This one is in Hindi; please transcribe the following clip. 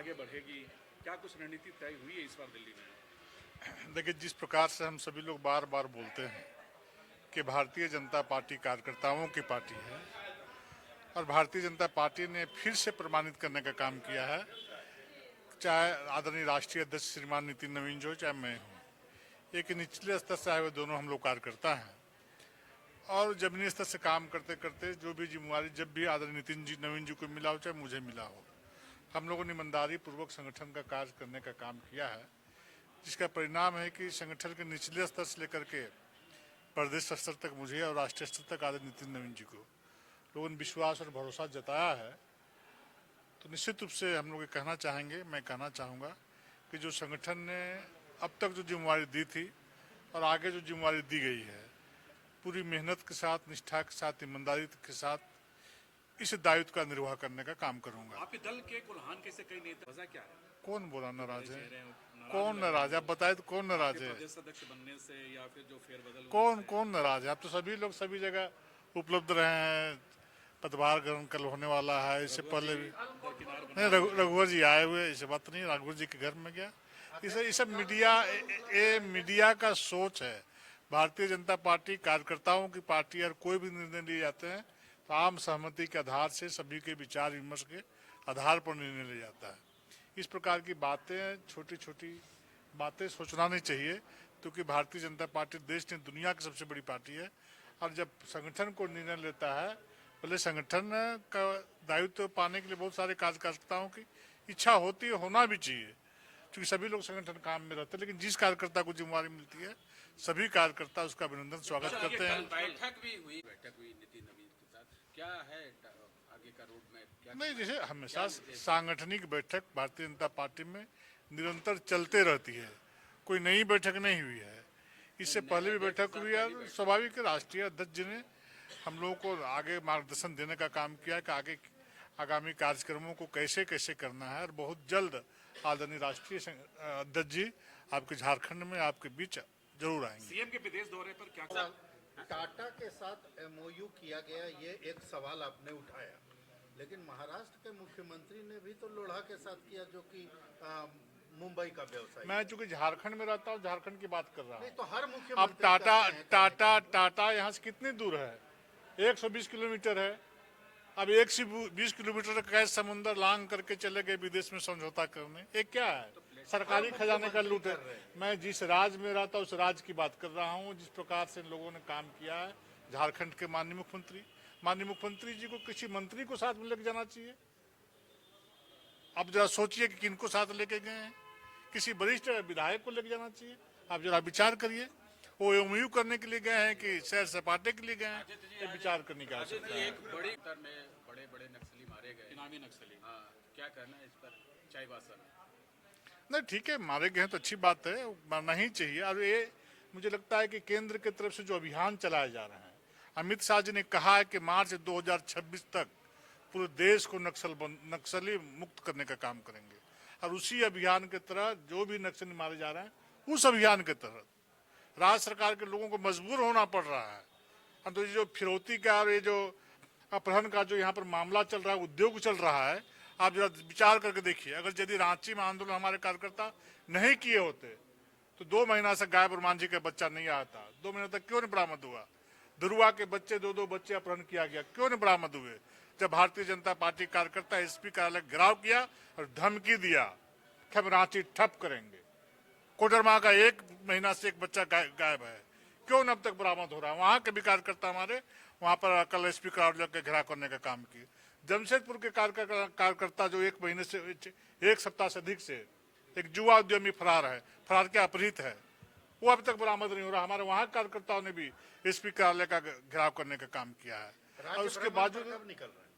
आगे बढ़ेगी? क्या कुछ रणनीति तय हुई है इस बार दिल्ली में? देखिए, जिस प्रकार से हम सभी लोग बार बार बोलते हैं कि भारतीय जनता पार्टी कार्यकर्ताओं की पार्टी है और भारतीय जनता पार्टी ने फिर से प्रमाणित करने का काम किया है, चाहे आदरणीय राष्ट्रीय अध्यक्ष श्रीमान नितिन नवीन जो चाहे मैं हूँ, एक निचले स्तर से आए हुए दोनों हम लोग कार्यकर्ता हैं और जमीनी स्तर से काम करते करते जो भी जिम्मेवारी जब भी आदरणीय नितिन जी नवीन जी को मिला हो चाहे मुझे मिला हो, हम लोगों ने ईमानदारी पूर्वक संगठन का कार्य करने का काम किया है, जिसका परिणाम है कि संगठन के निचले स्तर से लेकर के प्रदेश स्तर तक मुझे और राष्ट्रीय स्तर तक आदरणीय नितिन नवीन जी को लोगों ने विश्वास और भरोसा जताया है। तो निश्चित रूप से हम लोग ये कहना चाहेंगे, मैं कहना चाहूँगा कि जो संगठन ने अब तक जो जिम्मेवारी दी थी और आगे जो जिम्मेवारी दी गई है, पूरी मेहनत के साथ, निष्ठा के साथ, ईमानदारी के साथ इस दायित्व का निर्वाह करने का काम करूंगा। आपके दल के कुल्हान के से कई नेता, वजह क्या है? कौन बोला नाराज है? कौन नाराज है? आप बताए तो कौन नाराज है? प्रदेश अध्यक्ष बनने से या फिर जो फेरबदल कौन नाराज है? आप तो सभी लोग सभी जगह उपलब्ध रहे हैं, पदभार ग्रहण कल होने वाला है, इससे पहले भी नहीं रघुवर जी आए हुए, ऐसी बात नहीं, रघुवर जी के घर में गया। ये सब मीडिया का सोच है। भारतीय जनता पार्टी कार्यकर्ताओं की पार्टी और कोई भी निर्णय लिए जाते हैं तो आम सहमति के आधार से सभी के विचार विमर्श के आधार पर निर्णय लिया जाता है। इस प्रकार की बातें, छोटी छोटी बातें सोचना नहीं चाहिए, क्योंकि भारतीय जनता पार्टी देश ने दुनिया की सबसे बड़ी पार्टी है और जब संगठन को निर्णय लेता है, पहले संगठन का दायित्व पाने के लिए बहुत सारे कार्यकर्ताओं की इच्छा होती है, होना भी चाहिए, क्योंकि सभी लोग संगठन काम में रहते हैं, लेकिन जिस कार्यकर्ता को जिम्मेवारी मिलती है सभी कार्यकर्ता उसका अभिनंदन स्वागत करते हैं। बैठक हुई नितिन नवीन के साथ, क्या है आगे का रोड मैप? नहीं, जैसे हमेशा सांगठनिक बैठक भारतीय जनता पार्टी में निरंतर चलते रहती है, कोई नई बैठक नहीं हुई है। इससे पहले भी बैठक हुई है। स्वाभाविक राष्ट्रीय अध्यक्ष जी ने हम लोगों को आगे मार्गदर्शन देने का काम किया है कि आगे आगामी कार्यक्रमों को कैसे कैसे करना है, और बहुत जल्द आदरणीय राष्ट्रीय अध्यक्ष जी आपके झारखंड में आपके बीच जरूर आएंगे। सीएम के विदेश दौरे पर क्या टाटा के साथ एमओयू किया गया, ये एक सवाल आपने उठाया, लेकिन महाराष्ट्र के मुख्यमंत्री ने भी तो लोढ़ा के साथ किया, जो कि मुंबई का व्यवसाय। मैं चूंकि झारखंड में रहता हूँ, झारखंड की बात कर रहा हूँ। तो हर मुख्यमंत्री अब टाटा यहाँ से कितनी दूर है? 120 किलोमीटर है। अब 120 किलोमीटर का समुद्र लांग करके चले गए विदेश में समझौता करने, ये क्या है? सरकारी खजाने का लूट है। मैं जिस राज्य में रहता हूँ उस राज्य की बात कर रहा हूँ, जिस प्रकार से इन लोगों ने काम किया है। झारखंड के माननीय मुख्यमंत्री जी को किसी मंत्री को साथ में लेके जाना चाहिए। अब जरा सोचिए कि किनको साथ लेके गए हैं। किसी वरिष्ठ विधायक को लेके जाना चाहिए। आप जरा विचार करिए, वो एमओयू करने के लिए गए हैं कि सैर सपाटे के लिए गए हैं, ये विचार करने की आवश्यकता है। एक बड़ी में बड़े नक्सली मारे गए, इनामी नक्सली। हाँ, क्या करना है इस पर? चाईबासा नहीं, ठीक है, मारे गए हैं तो अच्छी बात है, मारना ही चाहिए। और ये मुझे लगता है कि केंद्र की तरफ से जो अभियान चलाए जा रहे हैं, अमित शाह जी ने कहा है कि मार्च 2026 तक पूरे देश को नक्सली मुक्त करने का काम करेंगे, और उसी अभियान के तहत जो भी नक्सली मारे जा रहे हैं उस अभियान के तहत राज्य सरकार के लोगों को मजबूर होना पड़ रहा है। तो ये जो फिरौती का और ये जो अपहरण का जो यहाँ पर मामला चल रहा है, उद्योग चल रहा है, आप जरा विचार करके देखिए, अगर यदि रांची में आंदोलन हमारे कार्यकर्ता नहीं किए होते तो 2 महीना से गाय और मांझी का बच्चा नहीं आता। 2 महीने तक क्यों नहीं बरामद हुआ? धरुआ के बच्चे 2 बच्चे अपहरण किया गया, क्यों नहीं बरामद हुए? जब भारतीय जनता पार्टी कार्यकर्ता एसपी कार्यालय घेराव किया और धमकी दिया कि हम रांची ठप करेंगे। कोडरमा का 1 महीना से एक बच्चा गायब है, क्यों न अब तक बरामद हो रहा है? वहां के भी कार्यकर्ता हमारे वहां पर कल एसपी कार्यालय के घेराव करने का काम किया। जमशेदपुर के कार्यकर्ता जो 1 महीने से 1 सप्ताह से अधिक से एक युवा उद्यमी फरार क्या अपहृत है, वो अब तक बरामद नहीं हो रहा। हमारे वहां कार्यकर्ताओं ने भी एसपी कार्यालय का घेराव करने का काम किया है, और उसके बावजूद निकल रहा है।